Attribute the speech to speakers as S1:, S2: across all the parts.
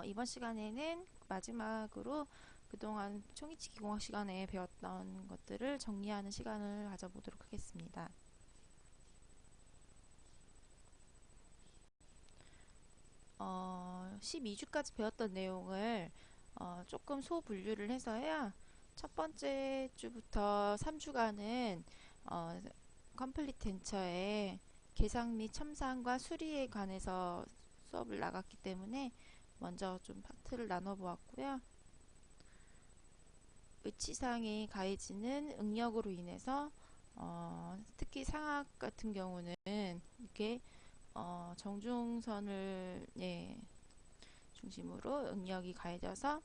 S1: 이번 시간에는 마지막으로 그동안 초기치 기공학 시간에 배웠던 것들을 정리하는 시간을 가져보도록 하겠습니다. 12주까지 배웠던 내용을 조금 소분류를 해서요. 첫 번째 주부터 3주간은 컴플리트 덴처의 계상 및 첨상과 수리에 관해서 수업을 나갔기 때문에 먼저 좀 파트를 나눠 보았고요. 의치상이 가해지는 응력으로 인해서 특히 상악 같은 경우는 이렇게 정중선을 중심으로 응력이 가해져서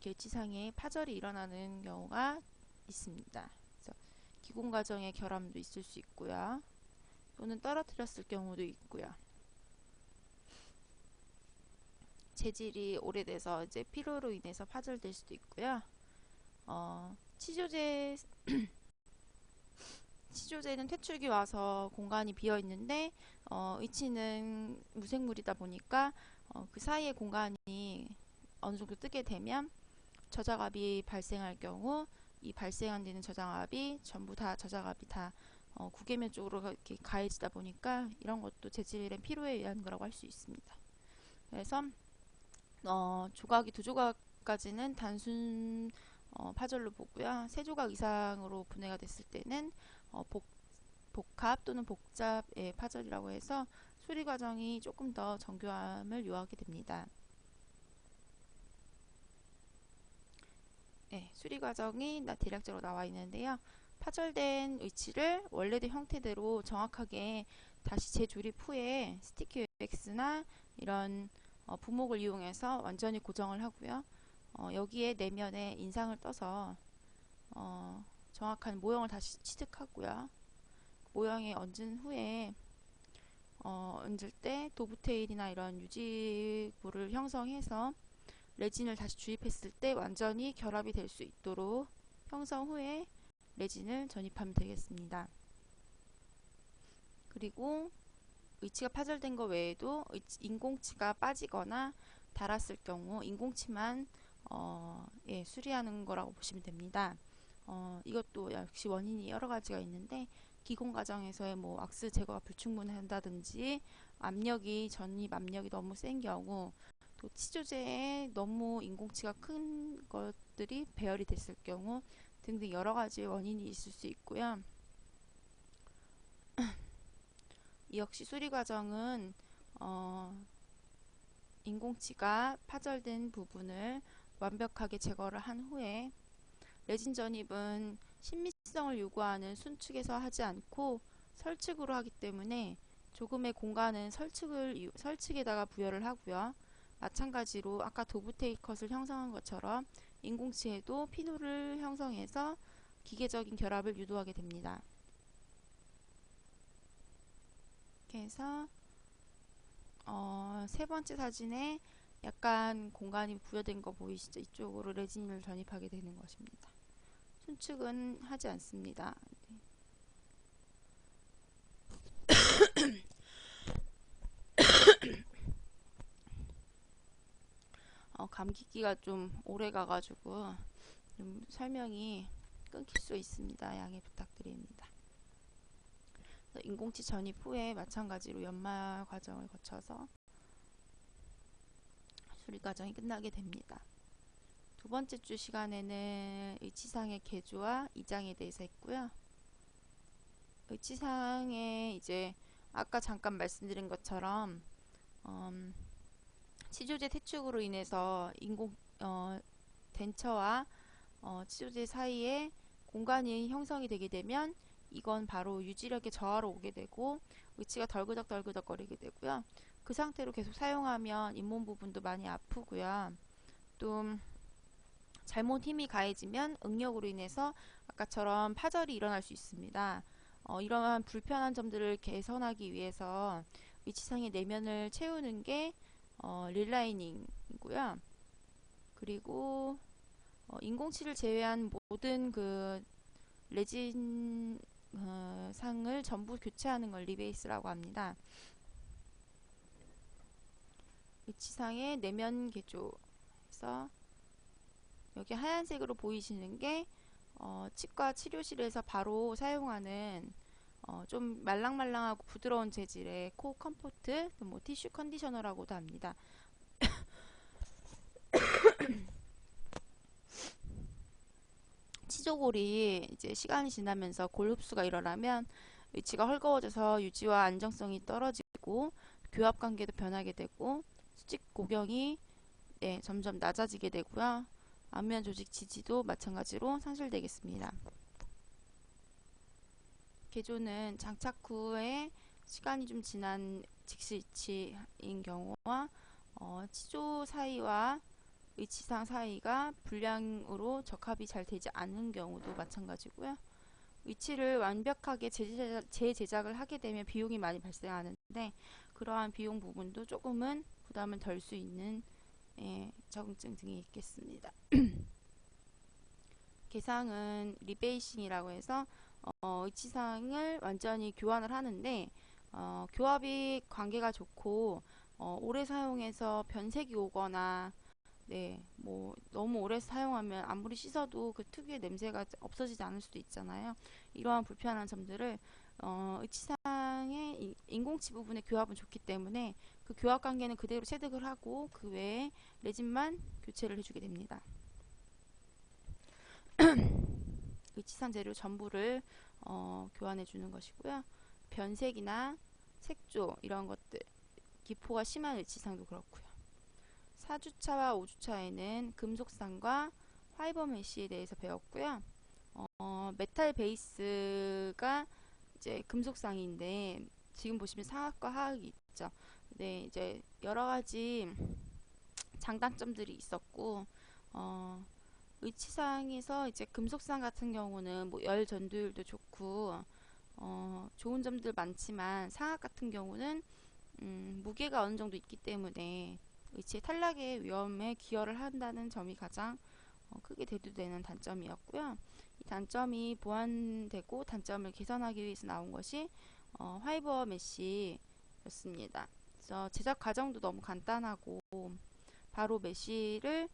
S1: 의치상에 파절이 일어나는 경우가 있습니다. 그래서 기공 과정의 결함도 있을 수 있고요. 또는 떨어뜨렸을 경우도 있고요. 재질이 오래돼서 이제 피로로 인해서 파절될 수도 있고요. 치조제는 퇴출기 와서 공간이 비어 있는데 의치는 무생물이다 보니까 그 사이에 공간이 어느 정도 뜨게 되면 저작압이 발생할 경우 이 발생한 데는 저작압이 전부 다 저작압이 다 구계면 쪽으로 이렇게 가해지다 보니까 이런 것도 재질의 피로에 의한 거라고 할 수 있습니다. 그래서 조각이 두 조각까지는 단순 파절로 보고요. 세 조각 이상으로 분해가 됐을 때는 복합 또는 복잡의 파절이라고 해서 수리 과정이 조금 더 정교함을 요하게 됩니다. 수리 과정이 대략적으로 나와 있는데요. 파절된 위치를 원래의 형태대로 정확하게 다시 재조립 후에 스티키 웩스나 이런 부목을 이용해서 완전히 고정을 하고요. 여기에 내면에 인상을 떠서 정확한 모형을 다시 취득하고요. 모형에 얹은 후에 얹을 때 도브테일이나 이런 유지부를 형성해서 레진을 다시 주입했을 때 완전히 결합이 될 수 있도록 형성 후에 레진을 전입하면 되겠습니다. 그리고 의치가 파절된 것 외에도 인공치가 빠지거나 닳았을 경우 인공치만 수리하는 거라고 보시면 됩니다. 이것도 역시 원인이 여러 가지가 있는데 기공 과정에서의 왁스 제거가 불충분한다든지 전입 압력이 너무 센 경우 또 치조제에 너무 인공치가 큰 것들이 배열이 됐을 경우 등등 여러 가지 원인이 있을 수 있고요. 이 역시 수리 과정은 인공치가 파절된 부분을 완벽하게 제거를 한 후에 레진 전입은 신미성을 요구하는 순측에서 하지 않고 설측으로 하기 때문에 조금의 공간은 설측에다가 부여를 하고요. 마찬가지로 아까 도브테일 컷을 형성한 것처럼 인공치에도 피노를 형성해서 기계적인 결합을 유도하게 됩니다. 이렇게 해서 세 번째 사진에 약간 공간이 부여된 거 보이시죠? 이쪽으로 레진을 전입하게 되는 것입니다. 순측은 하지 않습니다. 감기기가 좀 오래 가가지고 좀 설명이 끊길 수 있습니다. 양해 부탁드립니다. 인공치 전입 후에 마찬가지로 연마 과정을 거쳐서 수리 과정이 끝나게 됩니다. 두 번째 주 시간에는 의치상의 개조와 이장에 대해서 했고요. 의치상에 이제 아까 잠깐 말씀드린 것처럼 치조제 퇴축으로 인해서 덴처와 치조제 사이에 공간이 형성이 되게 되면 이건 바로 유지력의 저하로 오게 되고 의치가 덜그덕 거리게 되고요. 그 상태로 계속 사용하면 잇몸 부분도 많이 아프고요. 또 잘못 힘이 가해지면 응력으로 인해서 아까처럼 파절이 일어날 수 있습니다. 이러한 불편한 점들을 개선하기 위해서 위치상의 내면을 채우는 게 릴라이닝이고요. 그리고 인공치를 제외한 모든 그 레진 상을 전부 교체하는 걸 리베이스라고 합니다. 위치상의 내면 개조에서 여기 하얀색으로 보이시는 게 치과 치료실에서 바로 사용하는 좀 말랑말랑하고 부드러운 재질의 코 컴포트, 뭐 티슈 컨디셔너라고도 합니다. 치조골이 이제 시간이 지나면서 골 흡수가 일어나면 위치가 헐거워져서 유지와 안정성이 떨어지고 교합 관계도 변하게 되고 수직 고경이 점점 낮아지게 되고요. 안면 조직 지지도 마찬가지로 상실되겠습니다. 개조는 장착 후에 시간이 좀 지난 직시치인 경우와 치조 사이와 위치상 사이가 불량으로 적합이 잘 되지 않은 경우도 마찬가지고요. 위치를 완벽하게 재제작을 하게 되면 비용이 많이 발생하는데 그러한 비용 부분도 조금은 부담을 덜 수 있는 적응증 등이 있겠습니다. 개상은 리베이싱이라고 해서 위치상을 완전히 교환을 하는데 교합이 관계가 좋고 오래 사용해서 변색이 오거나 뭐 너무 오래 사용하면 아무리 씻어도 그 특유의 냄새가 없어지지 않을 수도 있잖아요. 이러한 불편한 점들을 의치상의 인공치 부분의 교합은 좋기 때문에 그 교합 관계는 그대로 체득을 하고 그 외에 레진만 교체를 해주게 됩니다. 의치상 재료 전부를 교환해 주는 것이고요. 변색이나 색조 이런 것들, 기포가 심한 의치상도 그렇고요. 4주차와 5주차에는 금속상과 파이버 메쉬에 대해서 배웠고요. 메탈 베이스가 이제 금속상인데 지금 보시면 상악과 하악이 있죠. 네, 이제 여러 가지 장단점들이 있었고 의치상에서 이제 금속상 같은 경우는 뭐 열 전도율도 좋고 좋은 점들 많지만 상악 같은 경우는 무게가 어느 정도 있기 때문에 의치의 탈락의 위험에 기여를 한다는 점이 가장 크게 대두되는 단점이었고요. 이 단점이 보완되고 단점을 개선하기 위해서 나온 것이 화이버 메쉬였습니다. 그래서 제작 과정도 너무 간단하고 바로 메쉬를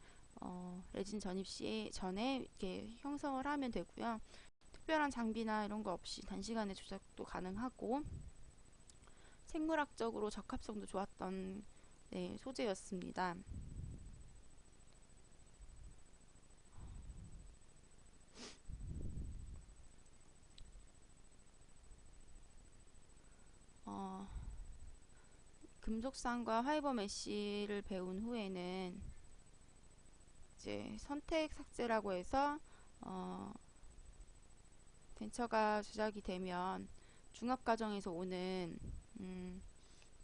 S1: 레진 전입 시 전에 이렇게 형성을 하면 되고요. 특별한 장비나 이런 거 없이 단시간에 조작도 가능하고 생물학적으로 적합성도 좋았던 소재였습니다. 금속상과 화이버 메쉬를 배운 후에는 이제 선택 삭제라고 해서 덴처가 제작이 되면 중압 과정에서 오는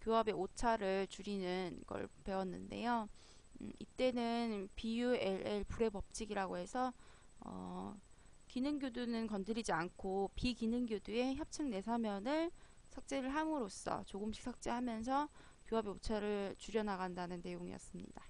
S1: 교합의 오차를 줄이는 걸 배웠는데요. 이때는 BULL 불의 법칙이라고 해서 기능교두는 건드리지 않고 비기능교두의 협측 내사면을 삭제를 함으로써 조금씩 삭제하면서 교합의 오차를 줄여나간다는 내용이었습니다.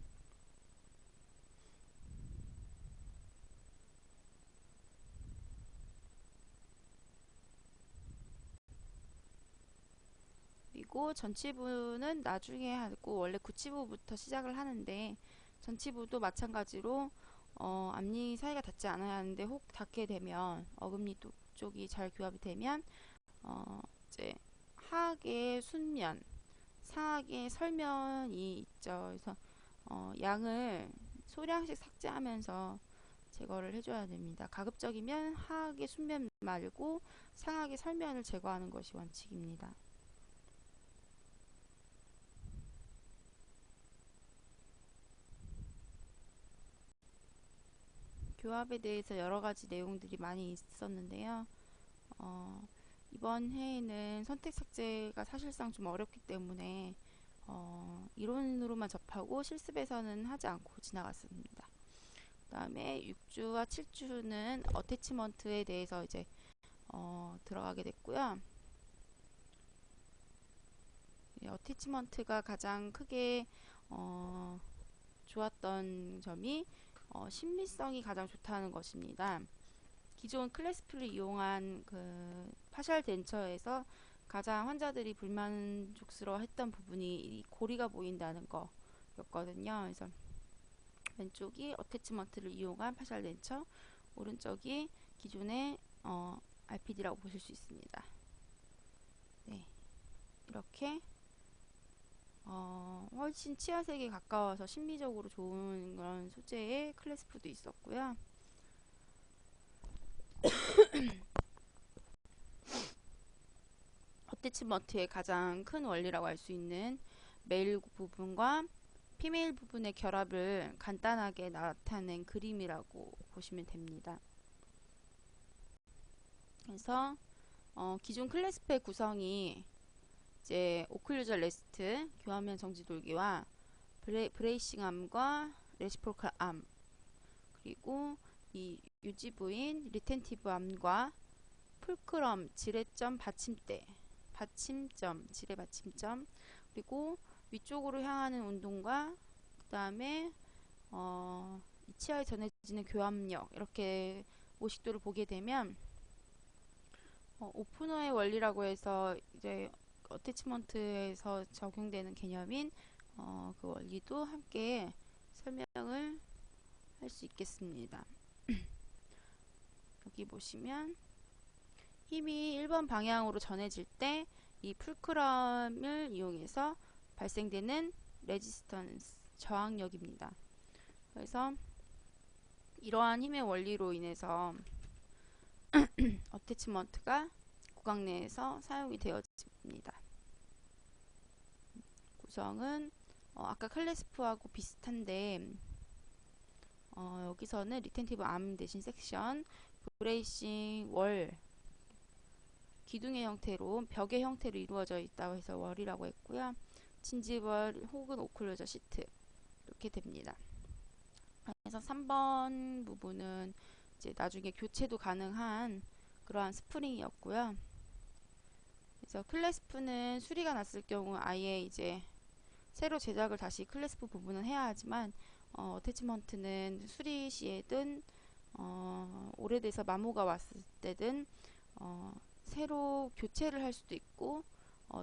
S1: 그리고 전치부는 나중에 하고 원래 구치부부터 시작을 하는데 전치부도 마찬가지로 앞니 사이가 닿지 않아야 하는데 혹 닿게 되면 어금니 쪽이 잘 교합이 되면 이제 하악의 순면, 상악의 설면이 있죠. 그래서 양을 소량씩 삭제하면서 제거를 해줘야 됩니다. 가급적이면 하악의 순면 말고 상악의 설면을 제거하는 것이 원칙입니다. 교합에 대해서 여러 가지 내용들이 많이 있었는데요. 이번 해에는 선택 삭제가 사실상 좀 어렵기 때문에 이론으로만 접하고 실습에서는 하지 않고 지나갔습니다. 그 다음에 6주와 7주는 어태치먼트에 대해서 이제 들어가게 됐고요. 어태치먼트가 가장 크게 좋았던 점이 신미성이 가장 좋다는 것입니다. 기존 클래스프를 이용한 그 파셜 덴처에서 가장 환자들이 불만족스러워했던 부분이 이 고리가 보인다는 거, 였거든요. 그래서 왼쪽이 어태치먼트를 이용한 파셜 덴처, 오른쪽이 기존의 RPD라고 보실 수 있습니다. 네, 이렇게 훨씬 치아색에 가까워서 심미적으로 좋은 그런 소재의 클래스프도 있었고요. 어태치먼트의 가장 큰 원리라고 할 수 있는 메일 부분과 피메일 부분의 결합을 간단하게 나타낸 그림이라고 보시면 됩니다. 그래서 기존 클래스프의 구성이 이제 오클루전 레스트, 교환면 정지 돌기와 브레이싱 암과 레시프로컬 암, 그리고 이 유지부인 리텐티브 암과 풀크럼, 지뢰점, 받침대, 받침점, 지뢰 받침점, 그리고 위쪽으로 향하는 운동과 그 다음에 이 치아에 전해지는 교합력, 이렇게 모식도를 보게 되면 오프너의 원리라고 해서 이제 어태치먼트에서 적용되는 개념인 그 원리도 함께 설명을 할 수 있겠습니다. 여기 보시면 힘이 1번 방향으로 전해질 때 이 풀크럼을 이용해서 발생되는 레지스턴스, 저항력입니다. 그래서 이러한 힘의 원리로 인해서 어태치먼트가 구강 내에서 사용이 되어집니다. 구성은 아까 클래스프하고 비슷한데 여기서는 리텐티브 암 대신 섹션, 브레이싱 월, 기둥의 형태로 벽의 형태로 이루어져 있다고 해서 월이라고 했고요. 진지월 혹은 오클루저 시트 이렇게 됩니다. 그래서 3번 부분은 이제 나중에 교체도 가능한 그러한 스프링이었고요. 그래서 클래스프는 수리가 났을 경우 아예 이제 새로 제작을 다시 클래스프 부분은 해야 하지만 어태치먼트는 수리 시에든 오래돼서 마모가 왔을 때든 새로 교체를 할 수도 있고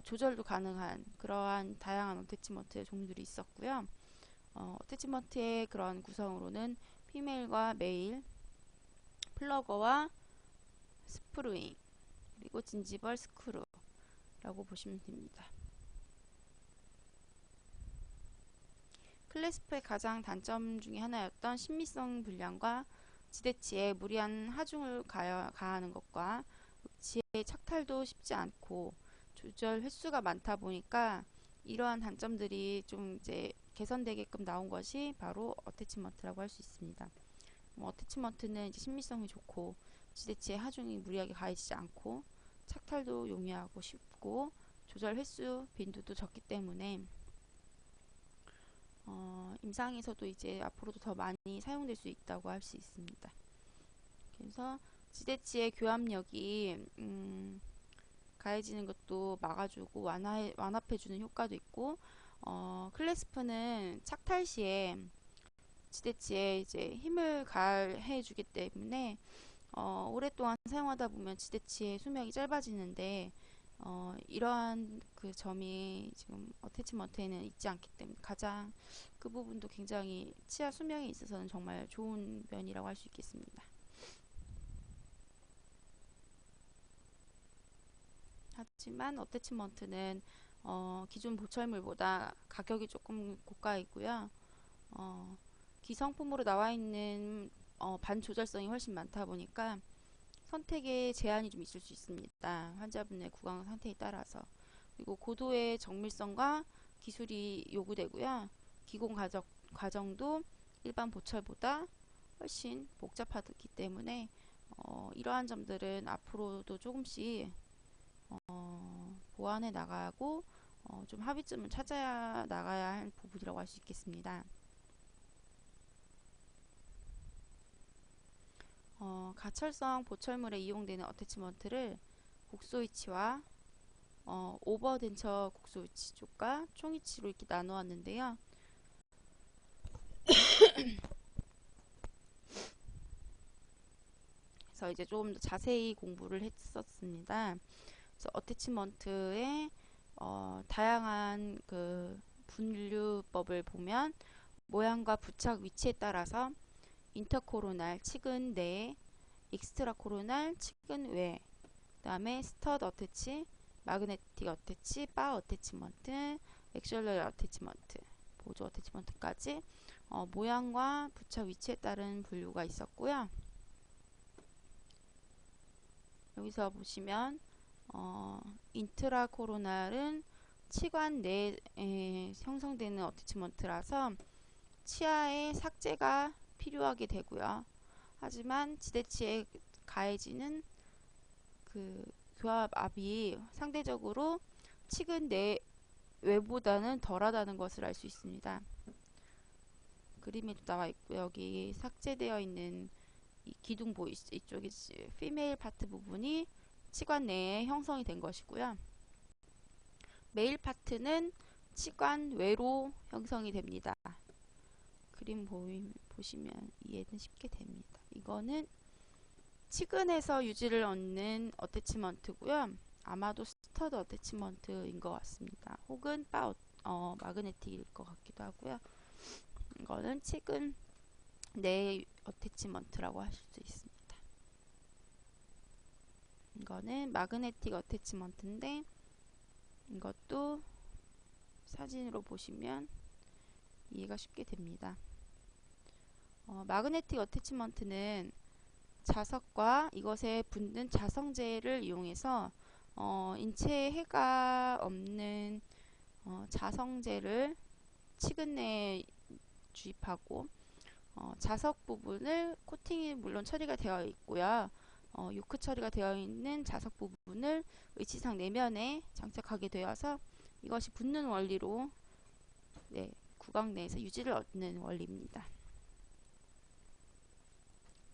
S1: 조절도 가능한 그러한 다양한 어태치먼트의 종류들이 있었고요. 어태치먼트의 그런 구성으로는 피메일과 메일, 플러거와 스프링, 그리고 진지벌 스크루라고 보시면 됩니다. 클래스프의 가장 단점 중에 하나였던 신미성 불량과 지대치에 무리한 하중을 가하는 것과 지혜의 착탈도 쉽지 않고 조절 횟수가 많다 보니까 이러한 단점들이 좀 이제 개선되게끔 나온 것이 바로 어태치먼트라고 할 수 있습니다. 어태치먼트는 이제 신미성이 좋고 지대치에 하중이 무리하게 가해지지 않고 착탈도 용이하고 쉽고 조절 횟수 빈도도 적기 때문에 임상에서도 이제 앞으로도 더 많이 사용될 수 있다고 할 수 있습니다. 그래서 지대치의 교합력이 가해지는 것도 막아주고 완합해주는 효과도 있고 클래스프는 착탈 시에 지대치에 이제 힘을 가해주기 때문에 오랫동안 사용하다 보면 지대치의 수명이 짧아지는데 이러한 그 점이 지금 어태치먼트에는 있지 않기 때문에 가장 그 부분도 굉장히 치아 수명에 있어서는 정말 좋은 면이라고 할 수 있겠습니다. 하지만 어태치먼트는 기존 보철물보다 가격이 조금 고가이고요. 기성품으로 나와 있는 반조절성이 훨씬 많다 보니까 선택에 제한이 좀 있을 수 있습니다. 환자분의 구강 상태에 따라서. 그리고 고도의 정밀성과 기술이 요구되고요. 기공 과정도 일반 보철보다 훨씬 복잡하기 때문에 이러한 점들은 앞으로도 조금씩 보완해 나가고 좀 합의점을 찾아야 나가야 할 부분이라고 할 수 있겠습니다. 가철성 보철물에 이용되는 어태치먼트를 곡소위치와 오버덴처 곡소위치 쪽과 총위치로 이렇게 나누었는데요. 그래서 이제 조금 더 자세히 공부를 했었습니다. 그래서 어태치먼트의 다양한 그 분류법을 보면 모양과 부착 위치에 따라서 인터코로날 치근 내, 익스트라코로날 치근 외, 그 다음에 스터드 어태치, 마그네틱 어태치, 바 어태치먼트, 액셜러리 어태치먼트, 보조 어태치먼트까지 모양과 부착 위치에 따른 분류가 있었고요. 여기서 보시면 인트라코로날은 치관 내에 형성되는 어태치먼트라서 치아의 삭제가 필요하게 되고요. 하지만 지대치에 가해지는 그 교합압이 상대적으로 치근 내외보다는 덜하다는 것을 알 수 있습니다. 그림에도 나와 있고요. 여기 삭제되어 있는 이 기둥 보이시죠? 이쪽이 피메일 파트 부분이 치관 내에 형성이 된 것이고요. 메일 파트는 치관 외로 형성이 됩니다. 그림 보시면 이해는 쉽게 됩니다. 이거는 치근에서 유지를 얻는 어태치먼트고요. 아마도 스터드 어태치먼트인 것 같습니다. 혹은 마그네틱일 것 같기도 하고요. 이거는 치근 내 어태치먼트라고 하실 수 있습니다. 이거는 마그네틱 어태치먼트인데 이것도 사진으로 보시면 이해가 쉽게 됩니다. 마그네틱 어태치먼트는 자석과 이것에 붙는 자성제를 이용해서 인체에 해가 없는 자성제를 치근 내에 주입하고 자석 부분을 코팅이 물론 처리가 되어 있고요. 요크 처리가 되어 있는 자석 부분을 의치상 내면에 장착하게 되어서 이것이 붙는 원리로 구강 내에서 유지를 얻는 원리입니다.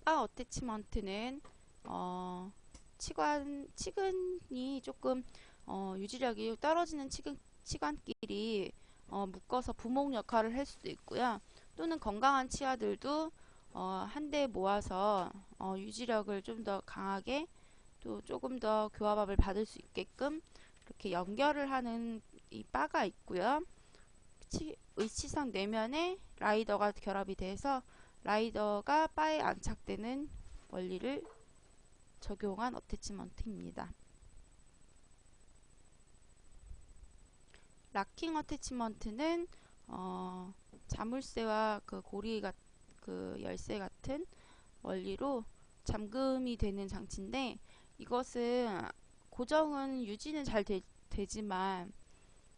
S1: 바 어태치먼트는 치근이 조금 유지력이 떨어지는 치관끼리 묶어서 부목 역할을 할 수도 있고요. 또는 건강한 치아들도 한데 모아서 유지력을 좀 더 강하게 또 조금 더 교합압을 받을 수 있게끔 이렇게 연결을 하는 이 바가 있고요. 의치상 내면에 라이더가 결합이 돼서 라이더가 바에 안착되는 원리를 적용한 어태치먼트입니다. 락킹 어태치먼트는 자물쇠와 그 그 열쇠 같은 원리로 잠금이 되는 장치인데 이것은 고정은 유지는 잘 되지만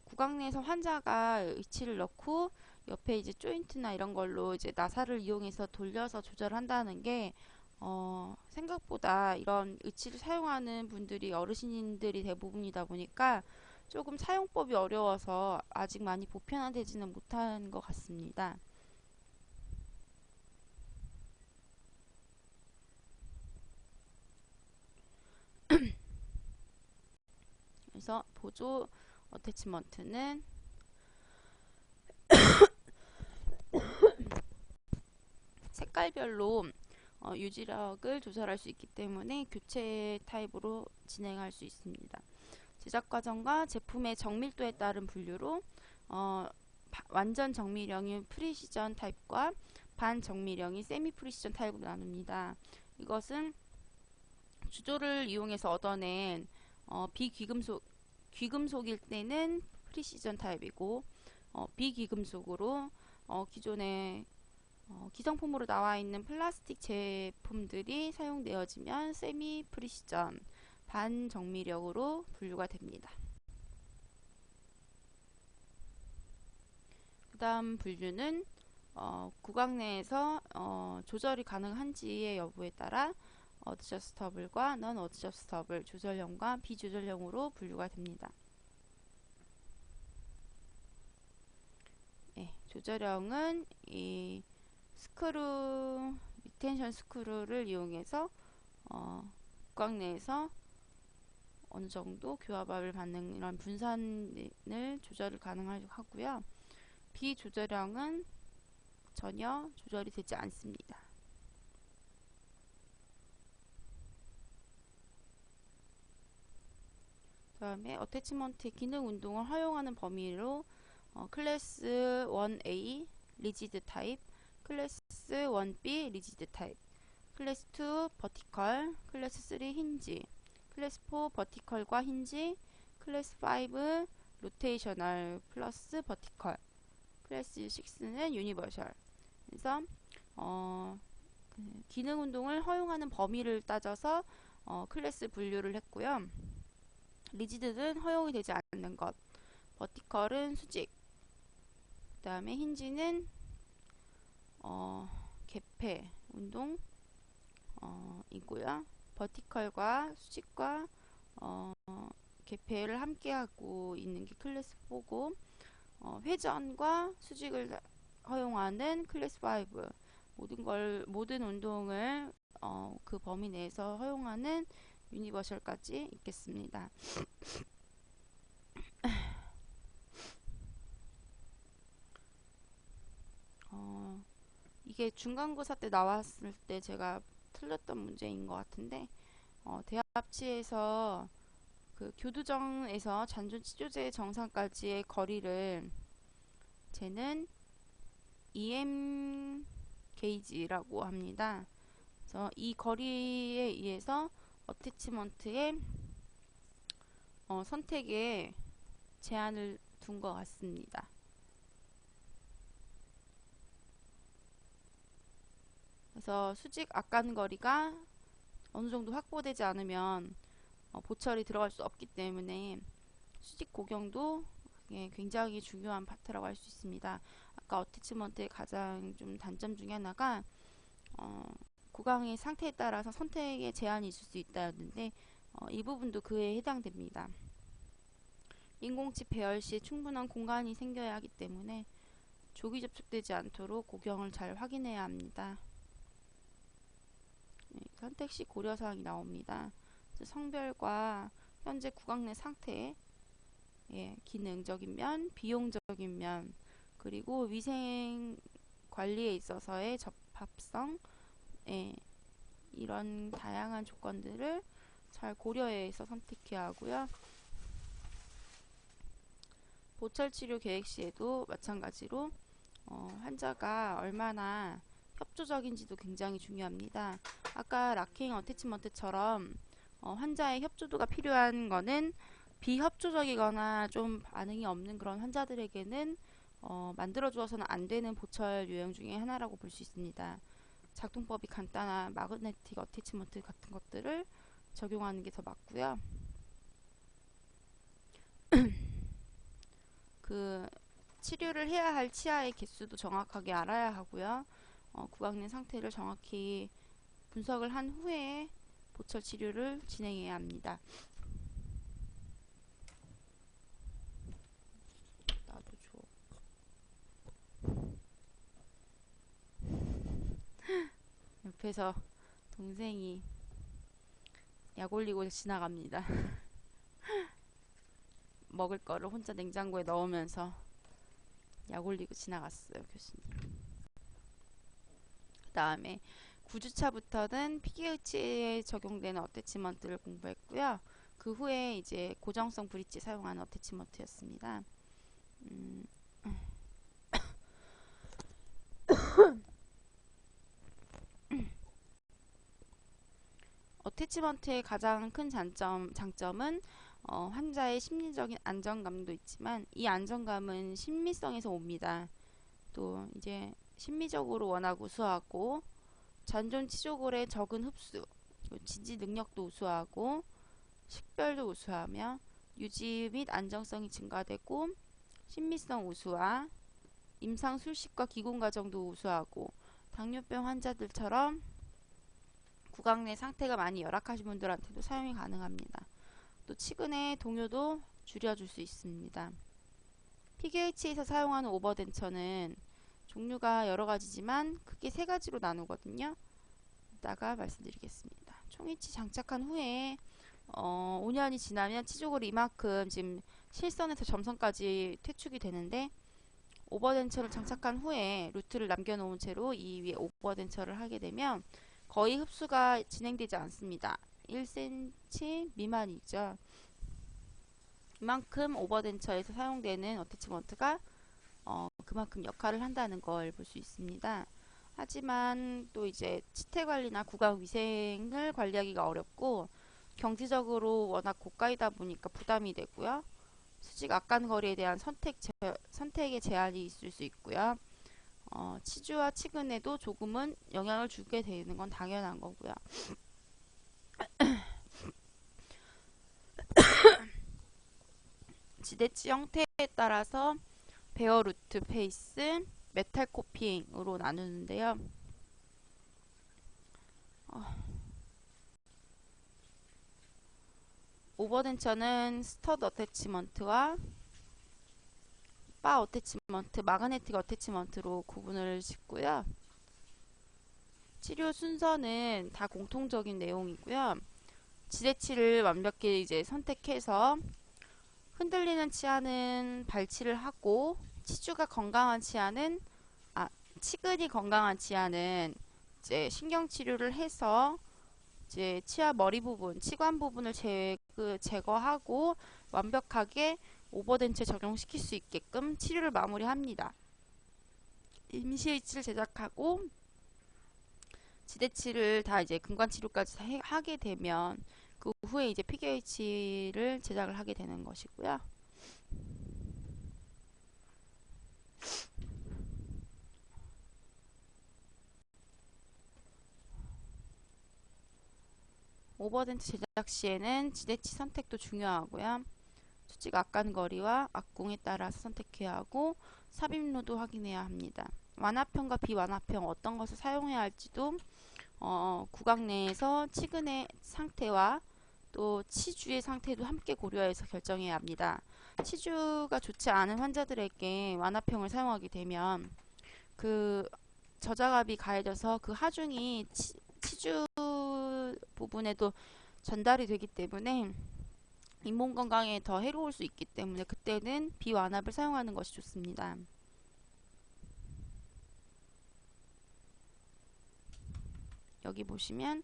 S1: 구강 내에서 환자가 의치를 넣고 옆에 이제 조인트나 이런 걸로 이제 나사를 이용해서 돌려서 조절한다는 게 생각보다 이런 의치를 사용하는 분들이 어르신들이 대부분이다 보니까 조금 사용법이 어려워서 아직 많이 보편화되지는 못한 것 같습니다. 그래서 보조 어태치먼트는 색깔별로 유지력을 조절할 수 있기 때문에 교체 타입으로 진행할 수 있습니다. 제작 과정과 제품의 정밀도에 따른 분류로 완전 정밀형인 프리시전 타입과 반정밀형인 세미 프리시전 타입으로 나눕니다. 이것은 주조를 이용해서 얻어낸 귀금속일 때는 프리시전 타입이고 비귀금속으로 기존에 기성품으로 나와 있는 플라스틱 제품들이 사용되어지면 세미 프리시전 반정밀형으로 분류가 됩니다. 그 다음 분류는 구강 내에서 조절이 가능한지의 여부에 따라 어드저스터블과 넌 어드저스터블, 조절형과 비조절형으로 분류가 됩니다. 조절형은 이 리텐션 스크루를 이용해서 구강 내에서 어느 정도 교합압을 받는 이런 분산을 조절을 가능하고요. 비조절형은 전혀 조절이 되지 않습니다. 그 다음에 어태치먼트의 기능 운동을 허용하는 범위로 클래스 1A 리지드 타입, 클래스 1B 리지드 타입, 클래스 2 버티컬, 클래스 3 힌지, 클래스 4 버티컬과 힌지, 클래스 5 로테이셔널 플러스 버티컬, 클래스 6는 유니버셜. 그래서 기능 운동을 허용하는 범위를 따져서 클래스 분류를 했고요. 리지드는 허용이 되지 않는 것, 버티컬은 수직, 그 다음에 힌지는 개폐 운동 이고요. 버티컬과 수직과 개폐를 함께 하고 있는 게 클래스 4고, 회전과 수직을 허용하는 클래스 5, 모든 운동을 그 범위 내에서 허용하는 유니버셜까지 있겠습니다. 이게 중간고사 때 나왔을 때 제가 틀렸던 문제인 것 같은데, 대합치에서 그 교두정에서 잔존 치조제 정상까지의 거리를 재는 EM 게이지라고 합니다. 그래서 이 거리에 의해서 어태치먼트의 선택에 제한을 둔 것 같습니다. 그래서 수직 악간거리가 어느 정도 확보되지 않으면 보철이 들어갈 수 없기 때문에 수직 고경도 굉장히 중요한 파트라고 할 수 있습니다. 아까 어태치먼트의 가장 좀 단점 중에 하나가 구강의 상태에 따라서 선택에 제한이 있을 수 있다였는데, 이 부분도 그에 해당됩니다. 인공칩 배열 시 충분한 공간이 생겨야 하기 때문에 조기 접촉되지 않도록 고경을 잘 확인해야 합니다. 선택 시 고려사항이 나옵니다. 성별과 현재 구강 내 상태, 기능적인 면, 비용적인 면, 그리고 위생 관리에 있어서의 적합성, 이런 다양한 조건들을 잘 고려해서 선택해야 하고요. 보철 치료 계획 시에도 마찬가지로 환자가 얼마나 협조적인지도 굉장히 중요합니다. 아까 락킹 어태치먼트처럼 환자의 협조도가 필요한 거는 비협조적이거나 좀 반응이 없는 그런 환자들에게는 만들어 주어서는 안 되는 보철 유형 중에 하나라고 볼 수 있습니다. 작동법이 간단한 마그네틱 어태치먼트 같은 것들을 적용하는 게 더 맞고요. 그 치료를 해야 할 치아의 개수도 정확하게 알아야 하고요. 구강 내 상태를 정확히 분석을 한 후에 보철 치료를 진행해야 합니다. 나도 줘. 옆에서 동생이 약 올리고 지나갑니다. 먹을 거를 혼자 냉장고에 넣으면서 약 올리고 지나갔어요, 교수님. 그 다음에 9주차부터는 PGH에 적용되는 어태치먼트를 공부했고요. 그 후에 이제 고정성 브릿지 사용하는 어태치먼트였습니다. 어태치먼트의 가장 큰 장점은 환자의 심리적인 안정감도 있지만, 이 안정감은 심미성에서 옵니다. 또 이제 심미적으로 워낙 우수하고, 잔존 치조골의 적은 흡수, 지지 능력도 우수하고, 식별도 우수하며, 유지 및 안정성이 증가되고, 심미성 우수와 임상 술식과 기공 과정도 우수하고, 당뇨병 환자들처럼 구강 내 상태가 많이 열악하신 분들한테도 사용이 가능합니다. 또 치근의 동요도 줄여줄 수 있습니다. PGH에서 사용하는 오버덴처는 종류가 여러 가지지만 크게 세 가지로 나누거든요. 이따가 말씀드리겠습니다. 총이치 장착한 후에 5년이 지나면 치조골이 이만큼 지금 실선에서 점선까지 퇴축이 되는데, 오버덴처를 장착한 후에 루트를 남겨놓은 채로 이 위에 오버덴처를 하게 되면 거의 흡수가 진행되지 않습니다. 1cm 미만이죠. 이만큼 오버덴처에서 사용되는 어태치먼트가 그만큼 역할을 한다는 걸 볼 수 있습니다. 하지만 또 이제 치태 관리나 구강 위생을 관리하기가 어렵고 경제적으로 워낙 고가이다 보니까 부담이 되고요. 수직 악간거리에 대한 선택의 제한이 있을 수 있고요. 치주와 치근에도 조금은 영향을 주게 되는 건 당연한 거고요. 지대치 형태에 따라서 베어 루트 페이스, 메탈 코핑으로 나누는데요. 오버덴처는 스터드 어태치먼트와 바 어태치먼트, 마그네틱 어태치먼트로 구분을 짓고요. 치료 순서는 다 공통적인 내용이고요. 지대치를 완벽히 이제 선택해서 흔들리는 치아는 발치를 하고 치주가 건강한 치아는 치근이 건강한 치아는 이제 신경 치료를 해서 이제 치아 머리 부분, 치관 부분을 제거하고 완벽하게 오버덴처에 적용시킬 수 있게끔 치료를 마무리합니다. 임시의치를 제작하고 지대치를 다 이제 근관 치료까지 하게 되면 그 후에 이제 PKH를 제작을 하게 되는 것이고요. 오버덴트 제작 시에는 지대치 선택도 중요하고요. 수직 악간거리와 악궁에 따라서 선택해야 하고 삽입로도 확인해야 합니다. 완화평과 비완화평 어떤 것을 사용해야 할지도 구강 내에서 치근의 상태와 또 치주의 상태도 함께 고려해서 결정해야 합니다. 치주가 좋지 않은 환자들에게 완화평을 사용하게 되면 그 저자갑이 가해져서 그 하중이 치주 부분에도 전달이 되기 때문에 잇몸 건강에 더 해로울 수 있기 때문에 그때는 비완합을 사용하는 것이 좋습니다. 여기 보시면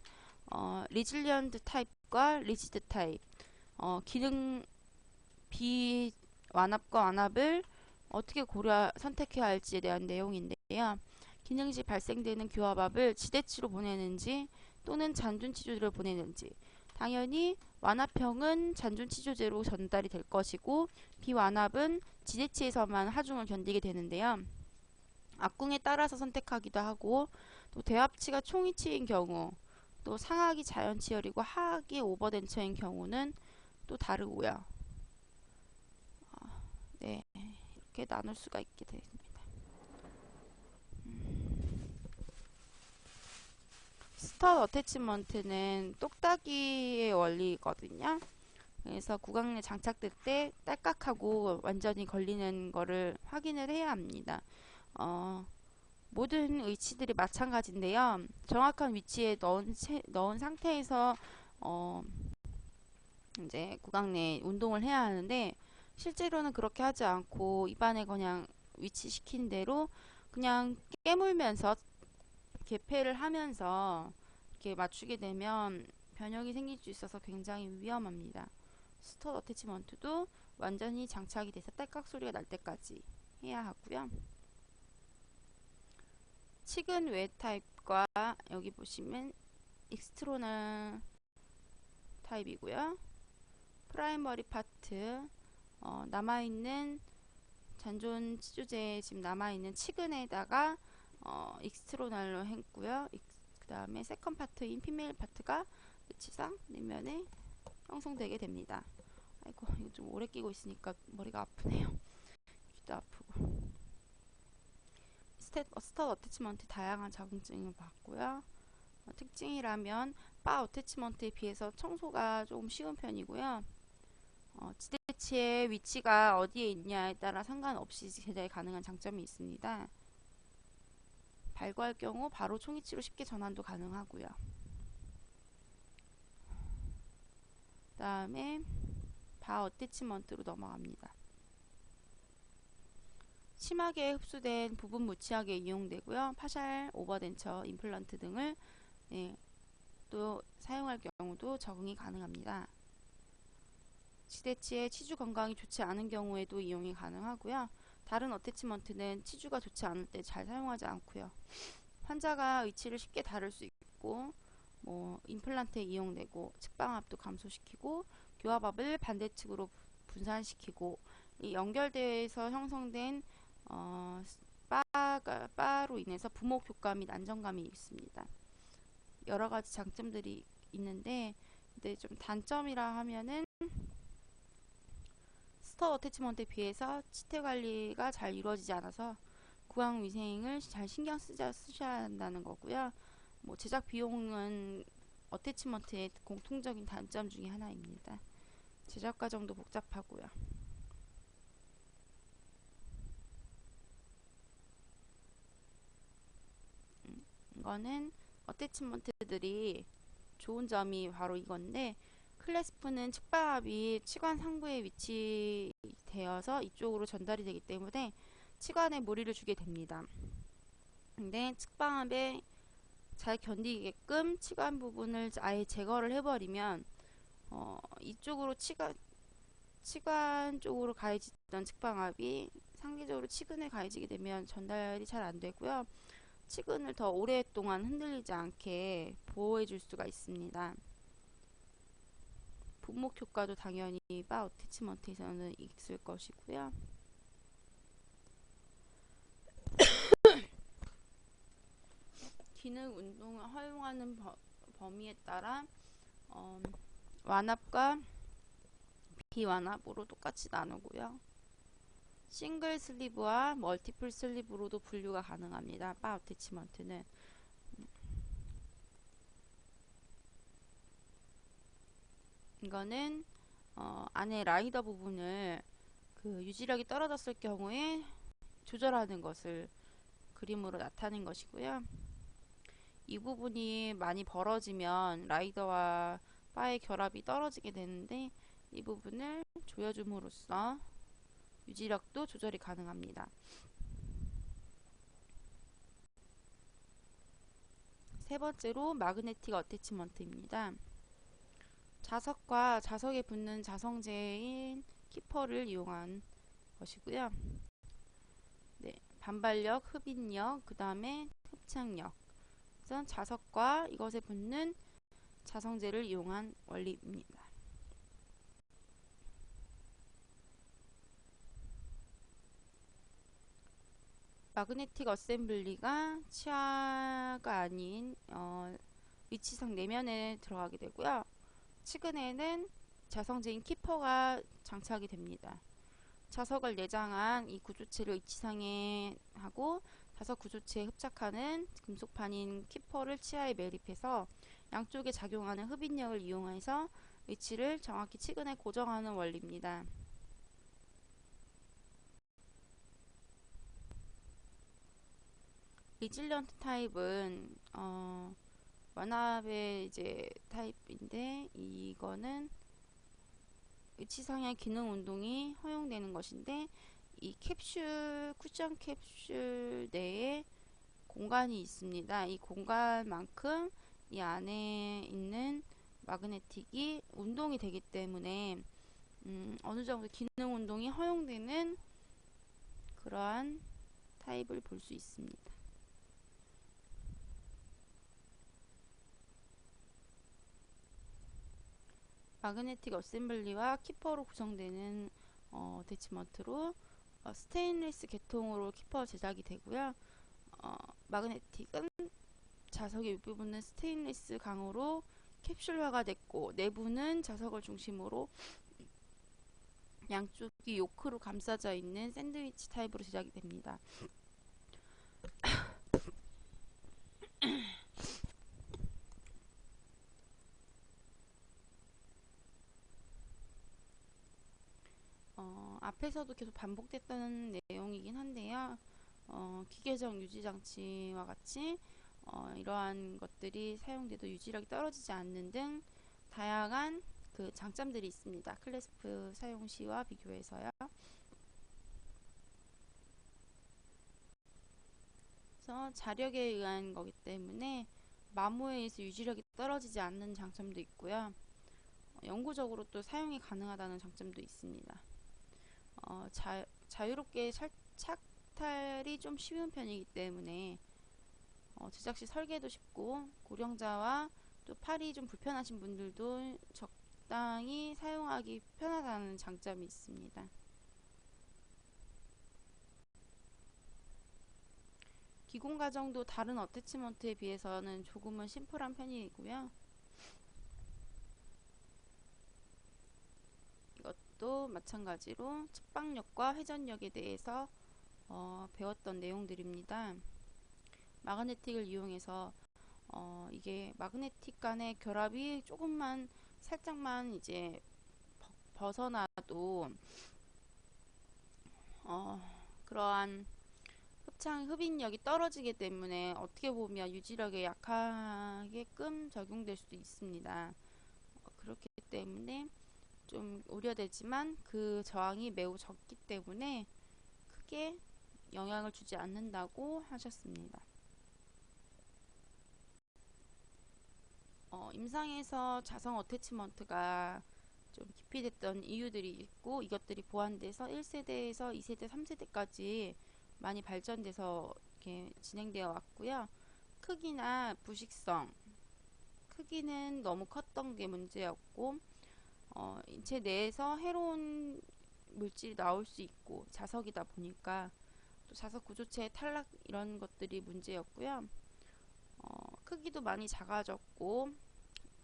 S1: 리질리언트 타입과 리지드 타입 기능 비완합과 완합을 어떻게 선택해야 할지에 대한 내용인데요. 기능시 발생되는 교합압을 지대치로 보내는지 또는 잔존치조제로 보내는지 당연히 완합형은 잔존치조제로 전달이 될 것이고 비완합은 지대치에서만 하중을 견디게 되는데요. 악궁에 따라서 선택하기도 하고 또 대합치가 총이치인 경우 또 상악이 자연치열이고 하악이 오버덴처인 경우는 또 다르고요. 네, 이렇게 나눌 수가 있게 됩니다. 스터드 어태치먼트는 똑딱이의 원리거든요. 그래서 구강 내 장착될 때 딸깍하고 완전히 걸리는 거를 확인을 해야 합니다. 모든 의치들이 마찬가지인데요. 정확한 위치에 넣은 상태에서 이제 구강 내 운동을 해야 하는데 실제로는 그렇게 하지 않고 입안에 그냥 위치시킨 대로 그냥 깨물면서 개폐를 하면서 이렇게 맞추게 되면 변형이 생길 수 있어서 굉장히 위험합니다. 스터드 어태치먼트도 완전히 장착이 돼서 딸깍 소리가 날 때까지 해야 하고요. 치근 외 타입과 여기 보시면 익스트로널 타입이고요. 프라이머리 파트 남아있는 잔존 치조제 지금 남아있는 치근에다가 익스트로널로 했고요. 그 다음에 세컨 파트인 피메일 파트가 끝이상 내면에 형성되게 됩니다. 아이고 이거 좀 오래 끼고 있으니까 머리가 아프네요. 귀도 아프고. 스터드 어태치먼트 다양한 자궁증을 받고요. 특징이라면 바 어태치먼트에 비해서 청소가 조금 쉬운 편이고요. 지대치의 위치가 어디에 있냐에 따라 상관없이 제작이 가능한 장점이 있습니다. 발과할 경우 바로 총이치로 쉽게 전환도 가능하고요. 그 다음에 바 어태치먼트로 넘어갑니다. 심하게 흡수된 부분 무치하게 이용되고요. 파샬, 오버덴처, 임플란트 등을 또 사용할 경우도 적응이 가능합니다. 지대치의 치주 건강이 좋지 않은 경우에도 이용이 가능하고요. 다른 어태치먼트는 치주가 좋지 않을 때 잘 사용하지 않고요. 환자가 의치를 쉽게 다룰 수 있고 임플란트에 이용되고 측방압도 감소시키고 교합압을 반대측으로 분산시키고 이 연결대에서 형성된 바로 인해서 부목 효과 및 안정감이 있습니다. 여러 가지 장점들이 있는데 근데 좀 단점이라 하면은 스터 어태치먼트에 비해서 치태 관리가 잘 이루어지지 않아서 구강 위생을 잘 신경 쓰셔야 한다는 거고요. 제작 비용은 어태치먼트의 공통적인 단점 중에 하나입니다. 제작 과정도 복잡하고요. 이거는 어태치먼트들이 좋은 점이 바로 이건데 클래스프는 측방압이 치관 상부에 위치되어서 이쪽으로 전달이 되기 때문에 치관에 무리를 주게 됩니다. 근데 측방압에 잘 견디게끔 치관 부분을 아예 제거를 해버리면 이쪽으로 치관 쪽으로 가해지던 측방압이 상대적으로 치근에 가해지게 되면 전달이 잘 안되고요. 치근을 더 오랫동안 흔들리지 않게 보호해 줄 수가 있습니다. 분목 효과도 당연히 바 어태치먼트에서는 있을 것이고요. 기능 운동을 허용하는 범위에 따라 완압과 비완압으로 똑같이 나누고요. 싱글 슬리브와 멀티플 슬리브로도 분류가 가능합니다. 바 어태치먼트는 이거는 안에 라이더 부분을 유지력이 떨어졌을 경우에 조절하는 것을 그림으로 나타낸 것이고요. 이 부분이 많이 벌어지면 라이더와 바의 결합이 떨어지게 되는데 이 부분을 조여줌으로써 유지력도 조절이 가능합니다. 세 번째로 마그네틱 어태치먼트입니다. 자석과 자석에 붙는 자성제인 키퍼를 이용한 것이고요. 네, 반발력, 흡인력, 그 다음에 흡착력. 그래서 자석과 이것에 붙는 자성제를 이용한 원리입니다. 마그네틱 어셈블리가 치아가 아닌 위치상 내면에 들어가게 되고요. 치근에는 자성제인 키퍼가 장착이 됩니다. 자석을 내장한 이 구조체를 위치상에 하고 자석 구조체에 흡착하는 금속판인 키퍼를 치아에 매립해서 양쪽에 작용하는 흡인력을 이용해서 위치를 정확히 치근에 고정하는 원리입니다. 리질런트 타입은 완압의 이제 타입인데 이거는 위치상의 기능 운동이 허용되는 것인데 이 캡슐 쿠션 캡슐 내에 공간이 있습니다. 이 공간만큼 이 안에 있는 마그네틱이 운동이 되기 때문에 어느 정도 기능 운동이 허용되는 그러한 타입을 볼 수 있습니다. 마그네틱 어셈블리와 키퍼로 구성되는 어태치먼트로 스테인리스 계통으로 키퍼 제작이 되고요. 마그네틱은 자석의 윗부분은 스테인리스 강으로 캡슐화가 됐고 내부는 자석을 중심으로 양쪽이 요크로 감싸져 있는 샌드위치 타입으로 제작이 됩니다. 앞에서도 계속 반복됐던 내용이긴 한데요. 기계적 유지장치와 같이 이러한 것들이 사용돼도 유지력이 떨어지지 않는 등 다양한 장점들이 있습니다. 클래스프 사용 시와 비교해서요. 그래서 자력에 의한 거기 때문에 마모에 의해서 유지력이 떨어지지 않는 장점도 있고요. 영구적으로 또 사용이 가능하다는 장점도 있습니다. 자유롭게 착탈이 좀 쉬운 편이기 때문에 제작 시 설계도 쉽고 고령자와 또 팔이 좀 불편하신 분들도 적당히 사용하기 편하다는 장점이 있습니다. 기공 과정도 다른 어태치먼트에 비해서는 조금은 심플한 편이고요. 이것도 마찬가지로 측방력과 회전력에 대해서 배웠던 내용들입니다. 마그네틱을 이용해서 이게 마그네틱 간의 결합이 조금만 살짝만 이제 벗어나도 그러한 흡인력이 떨어지기 때문에 어떻게 보면 유지력에 약하게끔 적용될 수도 있습니다. 그렇기 때문에 좀 우려되지만 그 저항이 매우 적기 때문에 크게 영향을 주지 않는다고 하셨습니다. 임상에서 자성 어태치먼트가 좀 기피됐던 이유들이 있고 이것들이 보완돼서 1세대에서 2세대, 3세대까지 많이 발전돼서 이렇게 진행되어 왔고요. 크기나 부식성, 크기는 너무 컸던 게 문제였고 인체 내에서 해로운 물질이 나올 수 있고 자석이다 보니까 또 자석 구조체의 탈락 이런 것들이 문제였고요. 크기도 많이 작아졌고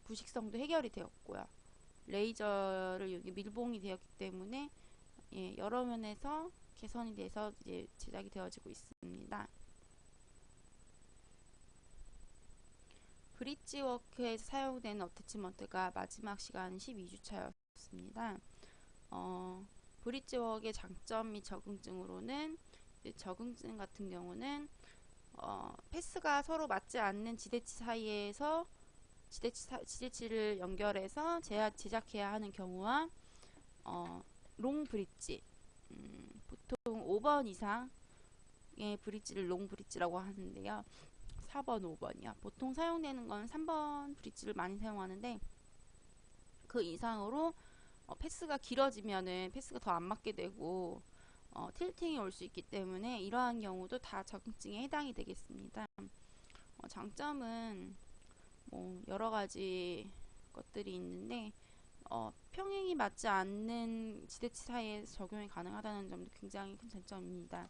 S1: 부식성도 해결이 되었고요. 레이저를 여기 밀봉이 되었기 때문에 여러 면에서 개선이 돼서 이제 제작이 되어지고 있습니다. 브릿지워크에서 사용된 어태치먼트가 마지막 시간 12주차였습니다. 브릿지워크의 장점 및 적응증으로는 적응증 같은 경우는 패스가 서로 맞지 않는 지대치 사이에서 지대치를 연결해서 제작해야 하는 경우와 롱 브릿지 보통 5번 이상의 브릿지를 롱 브릿지라고 하는데요. 4번, 5번이요. 보통 사용되는 건 3번 브릿지를 많이 사용하는데 그 이상으로 패스가 길어지면은 패스가 더 안 맞게 되고 틸팅이 올 수 있기 때문에 이러한 경우도 다 적응증에 해당이 되겠습니다. 장점은 여러 가지 것들이 있는데 평행이 맞지 않는 지대치 사이에 적용이 가능하다는 점도 굉장히 큰 장점입니다.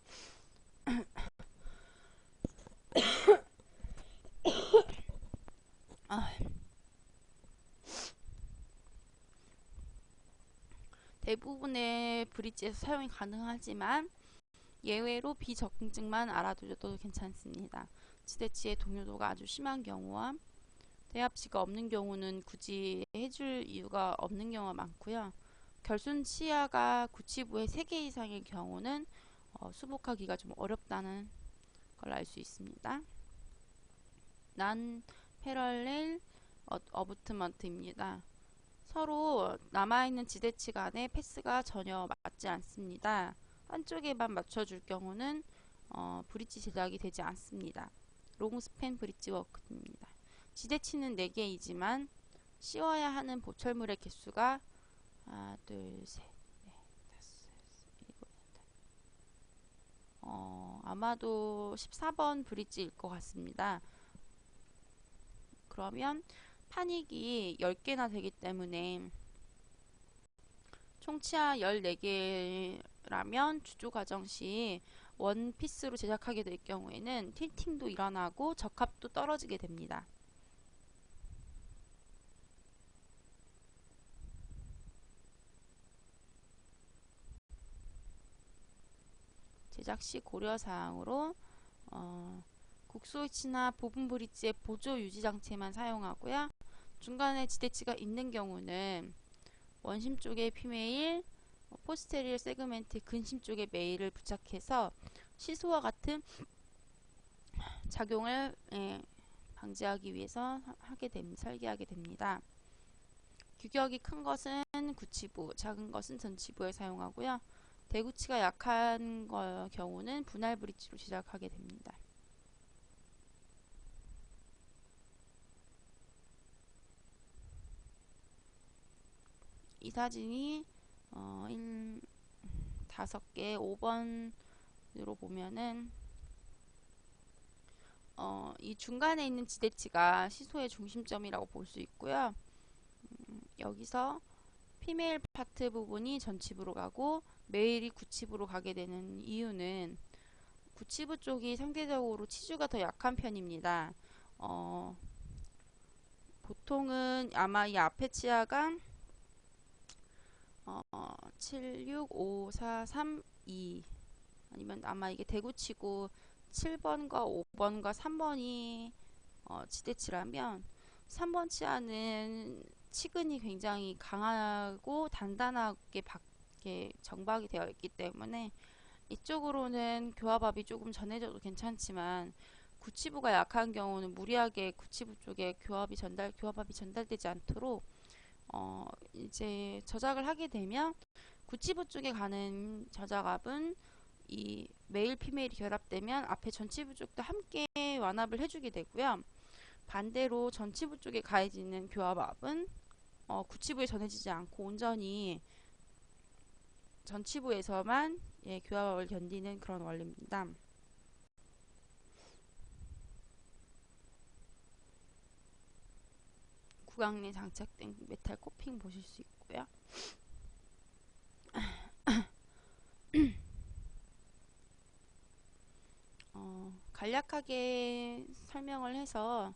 S1: 대부분의 브릿지에서 사용이 가능하지만 예외로 비적응증만 알아두셔도 괜찮습니다. 지대치의 동요도가 아주 심한 경우와 대합치가 없는 경우는 굳이 해줄 이유가 없는 경우가 많고요. 결손 치아가 구치부의 3개 이상의 경우는 수복하기가 좀 어렵다는 걸 알 수 있습니다. 난 패럴렐 어부트먼트입니다. 서로 남아있는 지대치 간의 패스가 전혀 맞지 않습니다. 한쪽에만 맞춰줄 경우는 브릿지 제작이 되지 않습니다. 롱스팬 브릿지 워크입니다. 지대치는 4개이지만 씌워야 하는 보철물의 개수가 하나, 둘, 셋, 넷, 다섯, 일곱, 아마도 14번 브릿지일 것 같습니다. 그러면 판익이 10개나 되기 때문에 총 치아 14개라면 주조 과정 시 원피스로 제작하게 될 경우에는 틸팅도 일어나고 적합도 떨어지게 됩니다. 제작 시 고려사항으로 국소위치나 보분 브릿지의 보조 유지 장치만 사용하고요. 중간에 지대치가 있는 경우는 원심 쪽에 피메일, 포스테리얼 세그멘트 근심 쪽에 메일을 부착해서 시소와 같은 작용을 방지하기 위해서 설계하게 됩니다. 규격이 큰 것은 구치부, 작은 것은 전치부에 사용하고요. 대구치가 약한 경우는 분할 브릿지로 제작하게 됩니다. 이 사진이 5개, 5번을 으로 보면은 이 중간에 있는 지대치가 시소의 중심점이라고 볼 수 있고요. 여기서 피메일 파트 부분이 전치부로 가고 메일이 구치부로 가게 되는 이유는 구치부 쪽이 상대적으로 치주가 더 약한 편입니다. 보통은 아마 이 앞에 치아가 7, 6, 5, 4, 3, 2 아니면 아마 이게 대구치고 7번과 5번과 3번이 지대치라면 3번 치아는 치근이 굉장히 강하고 단단하게 정박이 되어 있기 때문에 이쪽으로는 교합압이 조금 전해져도 괜찮지만 구치부가 약한 경우는 무리하게 구치부 쪽에 교합압이 전달되지 않도록 이제 저작을 하게 되면 구치부 쪽에 가는 저작압은 이 메일 피메일이 결합되면 앞에 전치부 쪽도 함께 완압을 해주게 되고요. 반대로 전치부 쪽에 가해지는 교합압은 구치부에 전해지지 않고 온전히 전치부에서만 교합압을 견디는 그런 원리입니다. 구강 내 장착된 메탈 코핑 보실 수 있고요. 간략하게 설명을 해서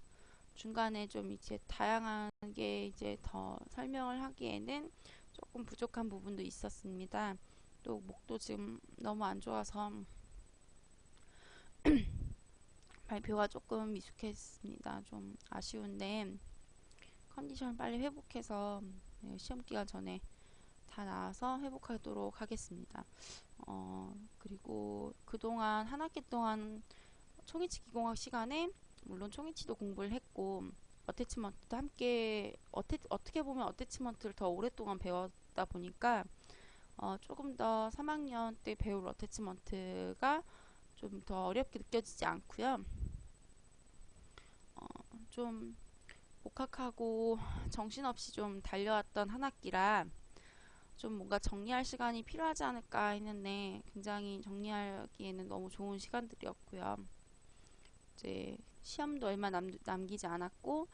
S1: 중간에 좀 이제 다양하게 이제 더 설명을 하기에는 조금 부족한 부분도 있었습니다. 또 목도 지금 너무 안 좋아서 발표가 조금 미숙했습니다. 좀 아쉬운데 컨디션 빨리 회복해서 시험 기간 전에 다 나와서 회복하도록 하겠습니다. 그리고 그동안 한 학기 동안 총이치 기공학 시간에 물론 총이치도 공부를 했고 어태치먼트도 함께 어떻게 보면 어태치먼트를 더 오랫동안 배웠다 보니까 조금 더 3학년 때 배울 어태치먼트가 좀 더 어렵게 느껴지지 않고요. 좀 복학하고 정신없이 좀 달려왔던 한 학기라 좀 뭔가 정리할 시간이 필요하지 않을까 했는데 굉장히 정리하기에는 너무 좋은 시간들이었고요. 이제 시험도 얼마 남기지 않았고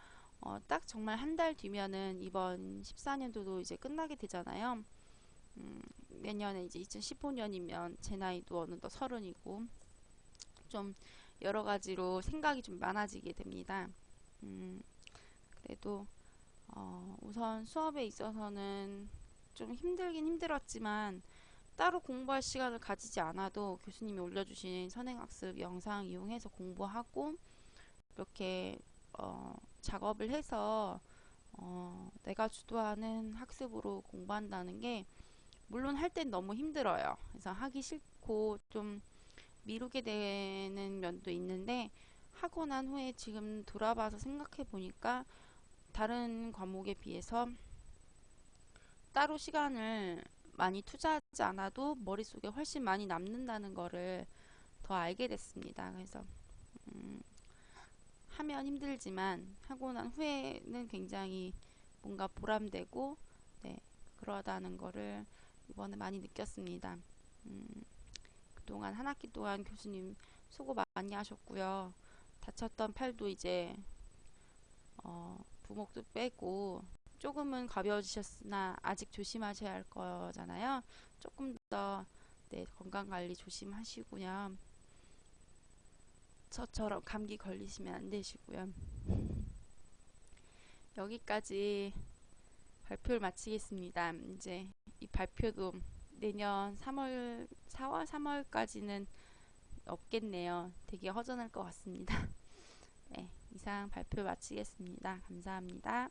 S1: 딱 정말 한 달 뒤면은 이번 14년도도 이제 끝나게 되잖아요. 내년에 이제 2015년이면 제 나이도 어느덧 30이고 좀 여러 가지로 생각이 좀 많아지게 됩니다. 그래도 우선 수업에 있어서는 좀 힘들긴 힘들었지만 따로 공부할 시간을 가지지 않아도 교수님이 올려주신 선행학습 영상 이용해서 공부하고 이렇게 작업을 해서 내가 주도하는 학습으로 공부한다는 게 물론 할 땐 너무 힘들어요. 그래서 하기 싫고 좀 미루게 되는 면도 있는데 하고 난 후에 지금 돌아봐서 생각해 보니까 다른 과목에 비해서 따로 시간을 많이 투자하지 않아도 머릿속에 훨씬 많이 남는다는 거를 더 알게 됐습니다. 그래서 하면 힘들지만 하고 난 후에는 굉장히 뭔가 보람되고 그러다는 거를 이번에 많이 느꼈습니다. 그동안 한 학기 동안 교수님 수고 많이 하셨고요. 다쳤던 팔도 이제 부목도 빼고 조금은 가벼워지셨으나 아직 조심하셔야 할 거잖아요. 조금 더 건강관리 조심하시고요. 저처럼 감기 걸리시면 안 되시고요. 여기까지 발표를 마치겠습니다. 이제 이 발표도 내년 3월, 4월, 3월까지는 없겠네요. 되게 허전할 것 같습니다. 네, 이상 발표 마치겠습니다. 감사합니다.